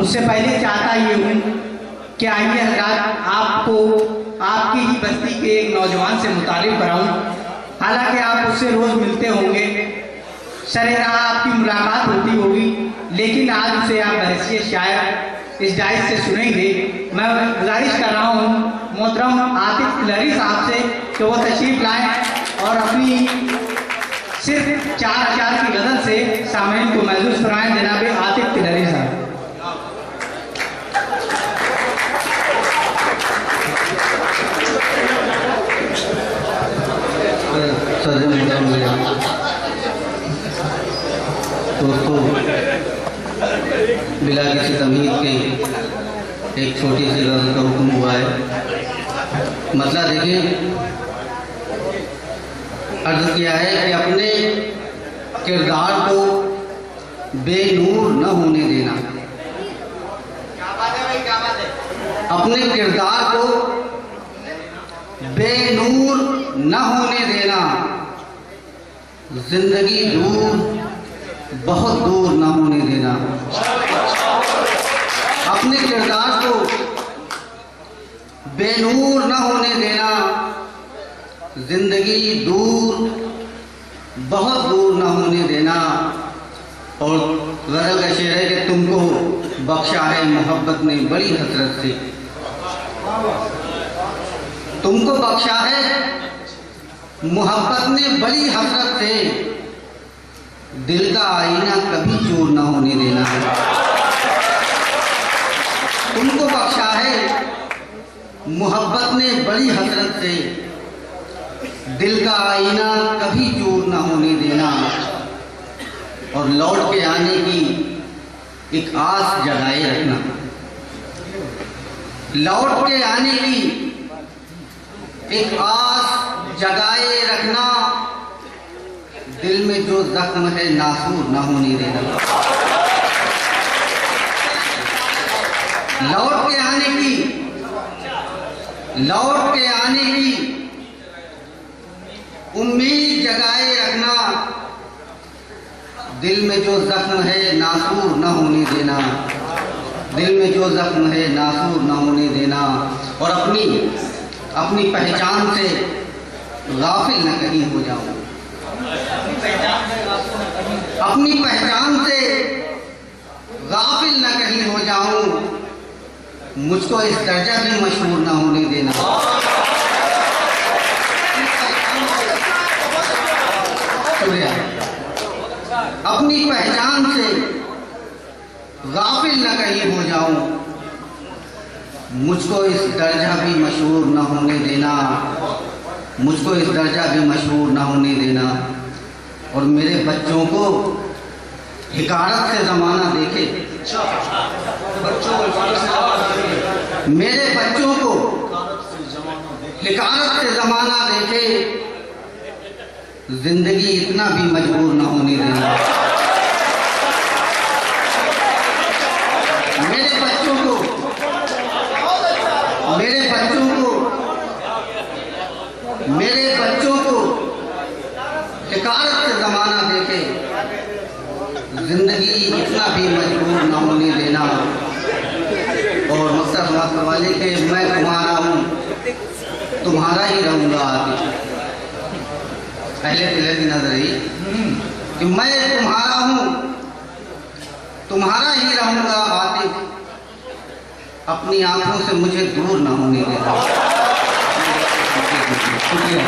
उससे पहले चाहता ये हूँ कि आइए हजरात आपको आपकी ही बस्ती के एक नौजवान से मुतारिफ कराऊं। हालांकि आप उससे रोज मिलते होंगे, सरेराह आपकी मुलाकात होती होगी, लेकिन आज उसे आप बहसीत शायर इस डाइस से सुनेंगे। मैं गुजारिश कर रहा हूँ मोहतरम आतिफ तिलहरी साहब से कि वो तशरीफ लाएं और अपनी सिर्फ 4 अशार की गज़ल से सामईन को महसूस कराएं। जनाब आतिफ तिलहरी साहब। दोस्तों, बिला किसी तमीज़ के एक छोटी सी गज़ल का हुक्म हुआ है। मतलब देखिए, अर्ज़ किया है कि अपने किरदार को बेनूर न होने देना। अपने किरदार को बेनूर न होने देना, जिंदगी दूर बहुत दूर न होने देना। अपने किरदार को बेनूर न होने देना, जिंदगी दूर बहुत दूर न होने देना। और गज़ल का शेर है कि तुमको बख्शा है मोहब्बत ने बड़ी हसरत से। तुमको बख्शा है मोहब्बत ने बड़ी हसरत से, दिल का आईना कभी चोर ना होने देना। तुमको बख्शा है मोहब्बत ने बड़ी हसरत से, दिल का आईना कभी चोर ना होने देना। और लौट के आने की एक आस जगाए रखना। लौट के आने की एक आस जगाए रखना, दिल में जो जख्म है नासूर ना होने देना। लौट के आने की उम्मीद जगाए रखना, दिल में जो जख्म है नासूर ना होने देना। दिल में जो जख्म है नासूर ना होने देना। और अपनी पहचान से गाफिल न कहीं हो जाऊं। अपनी पहचान से गाफिल न कहीं हो जाऊं, मुझको इस दर्जा भी मशहूर न होने देना। शुक्रिया। अपनी पहचान से गाफिल न कहीं हो जाऊं, मुझको इस दर्जा भी मशहूर न होने देना। मुझको इस दर्जा भी मशहूर न होने देना। और मेरे बच्चों को हिकारत से ज़माना देखे, मेरे बच्चों को हिकारत से ज़माना देखे, जिंदगी इतना भी मजबूर न होने देना। मेरे बच्चों को हिकारत से ज़माना देखे, जिंदगी इतना भी मजबूर न होने देना। और मकसद समाज वाले के मैं तुम्हारा हूँ, तुम्हारा ही रहूँगा आगे। पहले की नजर ही कि मैं तुम्हारा हूँ, तुम्हारा ही रहूँगा आतिफ, अपनी आंखों से मुझे दूर न होने देना। शुक्रिया।